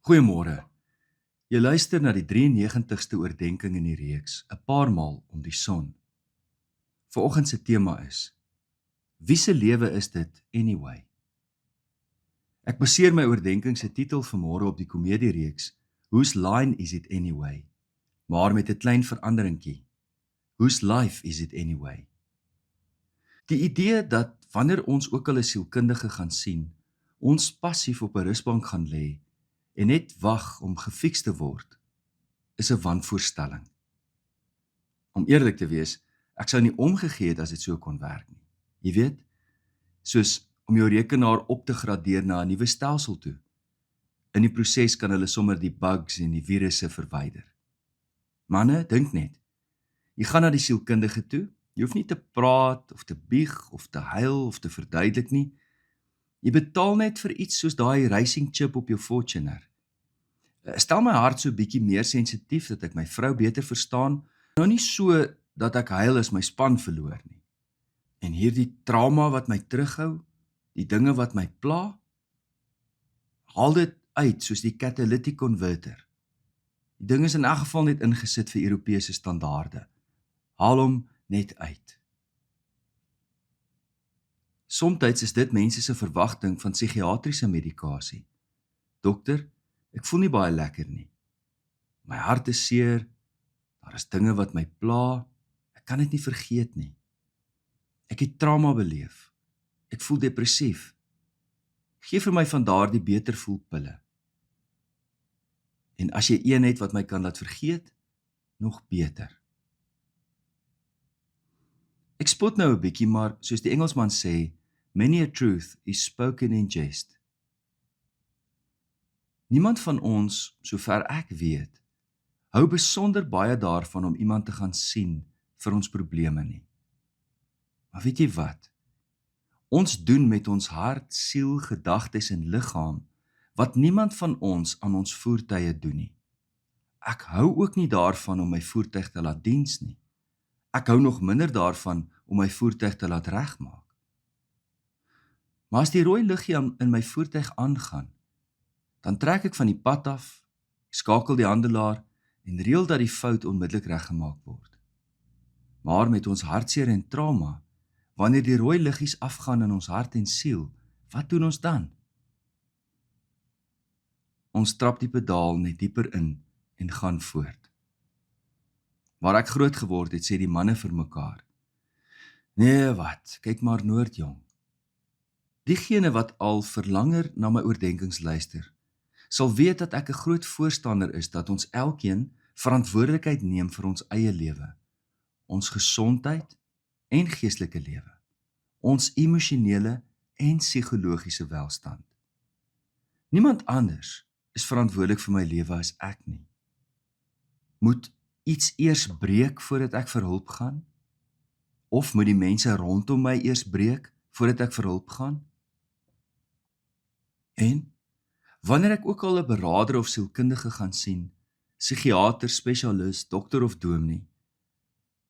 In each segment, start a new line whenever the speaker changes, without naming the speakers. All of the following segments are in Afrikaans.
Goeiemôre. Jy luister na die 93ste oordeenking in die reeks, 'n paar maal om die son. Vanoggend se tema is: Wie se lewe is dit anyway? Ek baseer my oordeenking se titel vanmôre op die komediereeks Whose Line Is It Anyway? Maar met 'n klein veranderingkie. Whose Life Is It Anyway? Die idee dat wanneer ons ook al 'n sielkundige gaan sien, ons passief op 'n rusbank gaan lê en net wag om gefiks te word, is 'n wanvoorstelling. Om eerlik te wees, ek sou nie omgegee het as dit so kon werk nie. Jy weet, soos om jou rekenaar op te gradeer na 'n nuwe stelsel toe. In die proses kan hulle sommer die bugs en die virusse verwyder. Manne, dink net. Jy gaan na die sielkundige toe, jy hoef nie te praat of te bieg of te huil of te verduidelik nie. Jy betaal net vir iets soos daai racing chip op jou Fortuner. Stel my hart so bietjie meer sensitief dat ek my vrou beter verstaan, nou nie so dat ek huil as my span verloor nie. En hierdie trauma wat my terughou, die dinge wat my pla, haal dit uit soos die catalytic converter. Die ding is in elk geval net ingesit vir Europese standaarde. Haal hom net uit. Somstyds is dit mense se verwagting van psigiatriese medikasie. Dokter, ek voel nie baie lekker nie. My hart is seer, daar is dinge wat my pla, ek kan dit nie vergeet nie. Ek het trauma beleef, ek voel depressief. Geef vir my van daardie beter voel pille. En as jy een het wat my kan laat vergeet, nog beter. Ek spot nou 'n bietjie, maar soos die Engelsman sê, many a truth is spoken in jest. Niemand van ons, sover ek weet, hou besonder baie daarvan om iemand te gaan sien vir ons probleme nie. Maar weet jy wat? Ons doen met ons hart, siel, gedagtes en liggaam wat niemand van ons aan ons voertuie doen nie. Ek hou ook nie daarvan om my voertuig te laat diens nie. Ek hou nog minder daarvan om my voertuig te laat regmaak. Maar as die rooi liggie in my voertuig aangaan, dan trek ek van die pad af, skakel die handelaar en reël dat die fout onmiddellik reggemaak word. Maar met ons hartseer en trauma, wanneer die rooi liggies afgaan in ons hart en siel, wat doen ons dan? Ons trap die pedaal net dieper in en gaan voort. Waar ek groot geword het, sê die manne vir mekaar: Nee wat, kyk maar Noord jong. Diegene wat al verlanger na my oordeenkings luister, sal weet dat ek 'n groot voorstander is dat ons elkeen verantwoordelikheid neem vir ons eie lewe, ons gesondheid en geestelike lewe, ons emosionele en psigologiese welstand. Niemand anders is verantwoordelik vir my lewe as ek nie. Moet iets eers breek voordat ek vir hulp gaan? Of moet die mense rondom my eers breek voordat ek vir hulp gaan? En wanneer ek ook al 'n beraader of sielkundige gaan sien, psigiater, spesialis, dokter of dominee,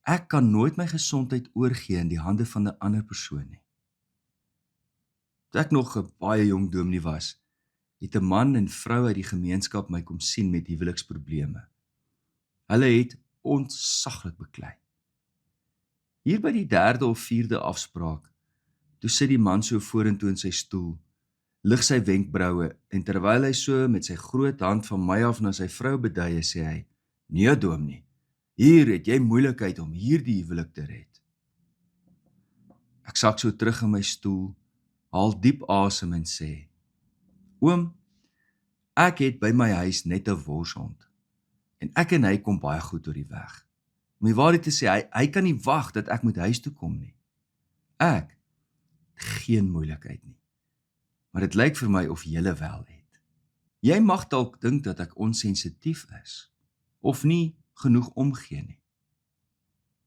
ek kan nooit my gesondheid oorgee in die hande van 'n ander persoon nie. Toe ek nog 'n baie jong dominee was, het 'n man en vrou uit die gemeenskap my kom sien met huweliksprobleme. Hulle het ontsaglik beklei. Hier by die 3de of 4de afspraak, toe sit die man so vorentoe in sy stoel, lig sy wenkbroue en terwyl hy so met sy groot hand van my af na sy vrou beduie, sê hy: Nee dominee, hier het jy moeilikheid om hierdie huwelik te red. Ek sak so terug in my stoel, haal diep asem en sê: Oom, ek het by my huis net 'n worshond en ek en hy kom baie goed oor die weg. Om die waarheid te sê, hy kan nie wag dat ek moet huis toe kom nie. Ek, geen moeilikheid nie. Maar dit lyk vir my of julle wel het. Jy mag dalk dink dat ek onsensitief is, of nie genoeg omgee nie.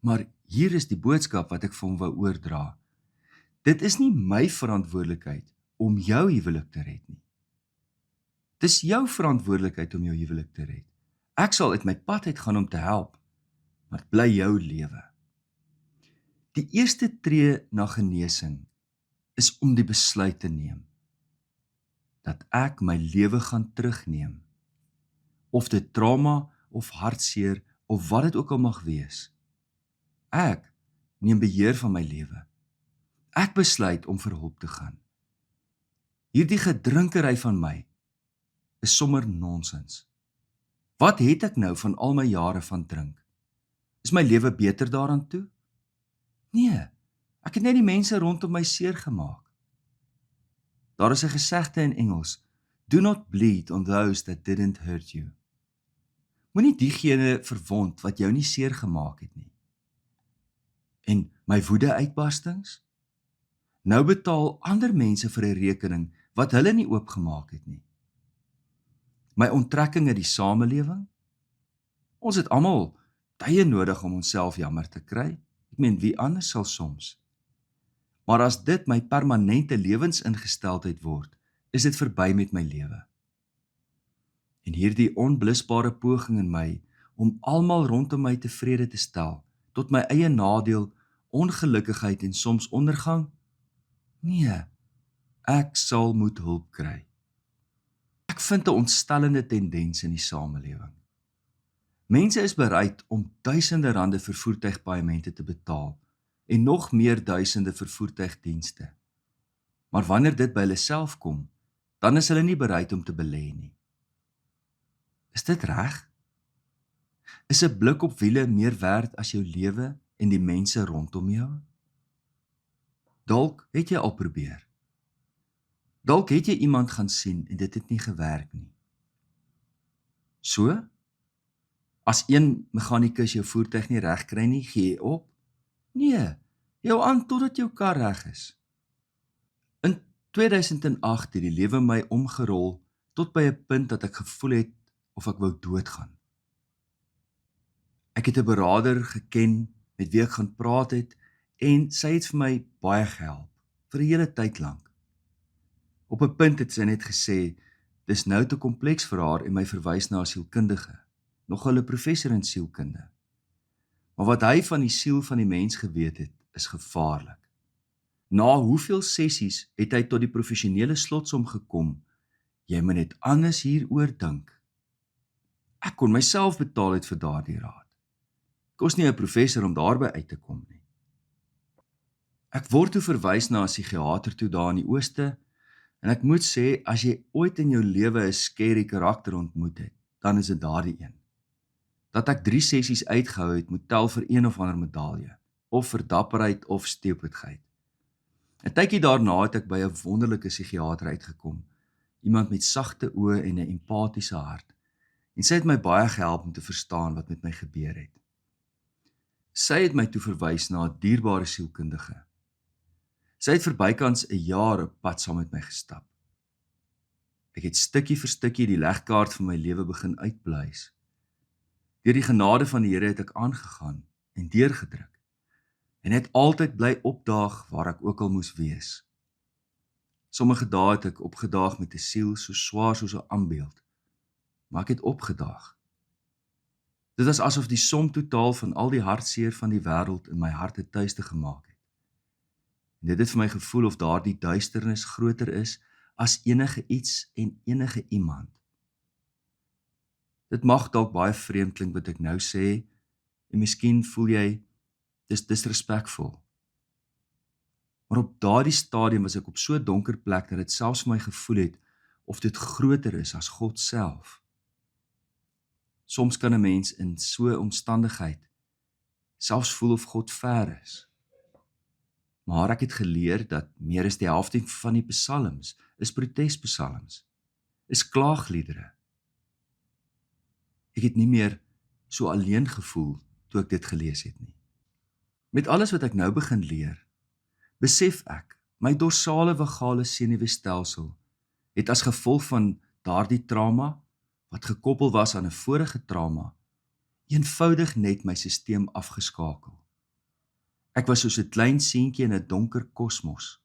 Maar hier is die boodskap wat ek vir hom wou oordra. Dit is nie my verantwoordelikheid om jou huwelik te red nie. Dis jou verantwoordelikheid om jou huwelik te red. Ek sal uit my pad uit gaan om te help, maar dit bly jou lewe. Die eerste tree na genesing is om die besluit te neem dat ek my lewe gaan terugneem of dit trauma of hartseer of wat dit ook al mag wees. Ek neem beheer van my lewe. Ek besluit om vir hulp te gaan. Hierdie gedrinkery van my is sommer nonsens. Wat het ek nou van al my jare van drink? Is my lewe beter daaraan toe? Nee, ek het net die mense rondom my seer gemaak. Daar is 'n gesegde in Engels, do not bleed on those that didn't hurt you. Moenie diegene verwond wat jou nie seer gemaak het nie. En my woede-uitbarstings? Nou betaal ander mense vir 'n rekening wat hulle nie oopgemaak het nie. My onttrekking in die samelewing? Ons het almal tye nodig om onsself jammer te kry. Ek meen, wie anders sal soms? Maar as dit my permanente lewensingesteldheid word, is dit verby met my lewe. En hierdie onblusbare poging in my om almal rondom my tevrede te stel, tot my eie nadeel, ongelukkigheid en soms ondergang? Nee, ek sal moet hulp kry. Ek vind 'n ontstellende tendens in die samelewing. Mense is bereid om duisende rande vir voertuigpaemente te betaal en nog meer duisende vir voertuigdienste. Maar wanneer dit by hulle self kom, dan is hulle nie bereid om te belê nie. Is dit reg? Is 'n blik op wiele meer werd as jou lewe en die mense rondom jou? Dalk het jy al probeer. Dalk het jy iemand gaan sien en dit het nie gewerk nie. So? As een meganikus jou voertuig nie reg kry nie, gee jy op? Nee, jy hou aan totdat jou kar reg is. In 2008 het die lewe my omgerol tot by 'n punt dat ek gevoel het of ek wou doodgaan. Ek het 'n beraader geken met wie ek gaan praat het en sy het vir my baie gehelp, vir 'n hele tyd lank. Op 'n punt het sy net gesê, dis nou te kompleks vir haar en my verwys na 'n sielkundige, nogal 'n professor in sielkunde. Maar wat hy van die siel van die mens geweet het, is gevaarlik. Na hoeveel sessies het hy tot die professionele slotsom gekom, jy moet net anders hieroor dink. Ek kon myself betaal het vir daardie raad. Kos nie 'n professor om daarby uit te kom nie. Ek word toe verwys na 'n psigiater toe daar in die ooste, en ek moet sê, as jy ooit in jou lewe 'n scary karakter ontmoet het, dan is dit daardie een. Dat ek 3 sessies uitgehou het, moet tel vir een of ander medalje, of vir dapperheid of stupidheid. 'n Tydjie daarna het ek by 'n wonderlike psigiater uitgekom, iemand met sagte oë en 'n empatiese hart, en sy het my baie gehelp om te verstaan wat met my gebeur het. Sy het my toe verwys na 'n dierbare sielkundige. Sy het vir bykans 'n jaar op pad saam met my gestap. Ek het stukkie vir stukkie die legkaart van my lewe begin uitbluis. Deur die genade van die Here het ek aangegaan en deurgedruk, en het altyd bly opdaag waar ek ook al moes wees. Sommige dae het ek opgedaag met 'n siel so swaar soos 'n ambeeld, maar ek het opgedaag. Dit was asof die som totaal van al die hartseer van die wêreld in my hart 'n tuiste gemaak het. En dit het vir my gevoel of daardie duisternis groter is as enige iets en enige iemand. Dit mag dalk baie vreemd klink wat ek nou sê, en miskien voel jy, dis disrespekvol. Maar op daardie stadium was ek op so 'n donker plek dat dit selfs vir my gevoel het of dit groter is as God self. Soms kan 'n mens in so 'n omstandigheid selfs voel of God ver is. Maar ek het geleer dat meer as die helfte van die psalms is protespsalms, is klaagliedere. Ek het nie meer so alleen gevoel toe ek dit gelees het nie. Met alles wat ek nou begin leer, besef ek, my dorsale vagale senuweestelsel het as gevolg van daardie trauma, wat gekoppel was aan 'n vorige trauma, eenvoudig net my sisteem afgeskakel. Ek was soos 'n klein seentjie in 'n donker kosmos,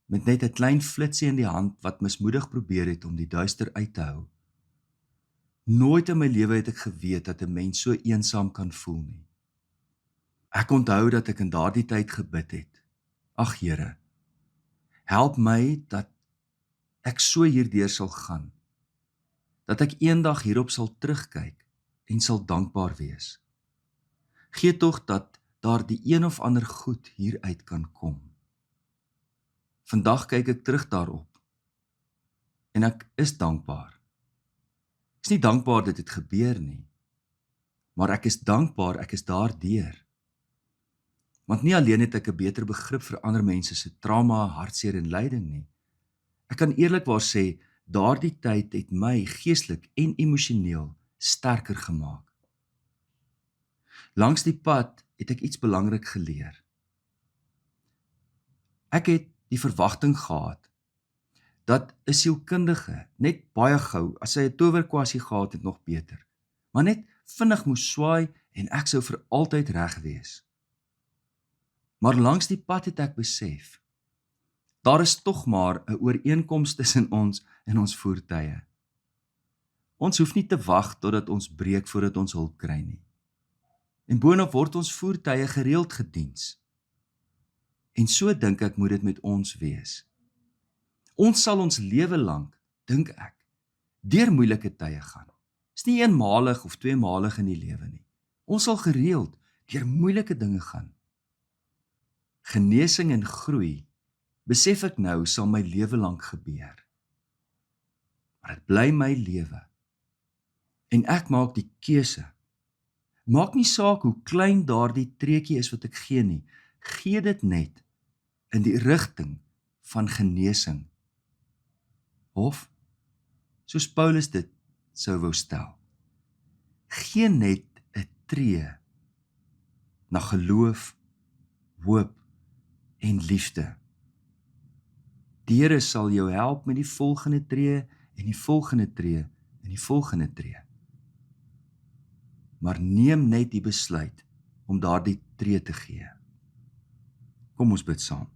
met net 'n klein flitsie in die hand wat mismoedig probeer het om die duister uit te hou. Nooit in my lewe het ek geweet dat 'n mens so eensaam kan voel nie. Ek onthou dat ek in daardie tyd gebid het. Ag Here, help my dat ek so hierdeur sal gaan, dat ek eendag hierop sal terugkyk en sal dankbaar wees. Gee tog dat daar die een of ander goed hieruit kan kom. Vandag kyk ek terug daarop en ek is dankbaar. Ek is nie dankbaar dat dit gebeur nie, maar ek is dankbaar ek is daardeur. Want nie alleen het ek 'n beter begrip vir ander mense se trauma, hartseer en lyding nie. Ek kan eerlikwaar sê, daardie tyd het my geestelik en emosioneel sterker gemaak. Langs die pad het ek iets belangrik geleer. Ek het die verwagting gehad dat 'n sielkundige net baie gou, as hy 'n towerkwasie gehad het, nog beter, maar net vinnig moes swaai en ek sou vir altyd reg wees. Maar langs die pad het ek besef, daar is tog maar 'n ooreenkoms tussen ons en ons voertuie. Ons hoef nie te wag totdat ons breek voordat ons hulp kry nie. En boonop word ons voertuie gereeld gediens. En so dink ek moet dit met ons wees. Ons sal ons lewe lank, dink ek, deur moeilike tye gaan. Dis nie eenmalig of tweemalig in die lewe nie. Ons sal gereeld deur moeilike dinge gaan. Genesing en groei, besef ek nou, sal my lewe lank gebeur. Maar dit bly my lewe. En ek maak die keuse. Maak nie saak hoe klein daardie treetjie is wat ek gee nie. Gee dit net in die rigting van genesing. Of, soos Paulus dit sou wou stel, gee net 'n tree na geloof, hoop en liefde. Die Here sal jou help met die volgende tree en die volgende tree en die volgende tree. Maar neem net die besluit om daardie tree te gee. Kom ons bid saam.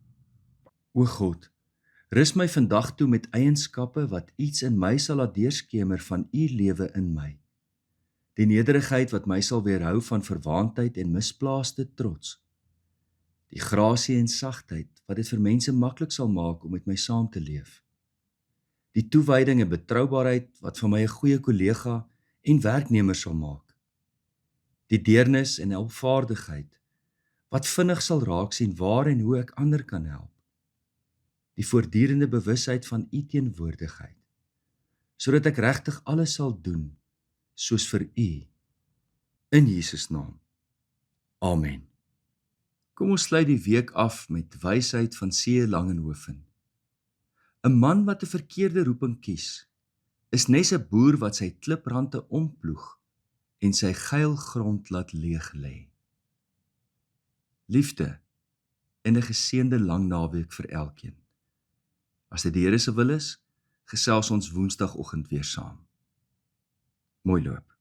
O God, rus my vandag toe met eienskappe wat iets in my sal laat deurskemer van u lewe in my. Die nederigheid wat my sal weerhou van verwaandheid en misplaaste trots. Die grasie en sagtheid wat dit vir mense maklik sal maak om met my saam te leef. Die toewyding en betroubaarheid wat van my 'n goeie kollega en werknemer sal maak. Die deernis en helpvaardigheid wat vinnig sal raak sien waar en hoe ek ander kan help. Die voortdurende bewusheid van u teenwoordigheid, sodat ek regtig alles sal doen soos vir u. In Jesus naam. Amen. Kom ons sluit die week af met wysheid van C. Langenhoven. 'n Man wat 'n verkeerde roeping kies, is nes 'n boer wat sy kliprande omploeg en sy geilgrond laat leeg lê. Liefde en 'n geseënde lang naweek vir elkeen. As dit die Here se wil is, gesels ons Woensdagoggend weer saam. Mooi loop.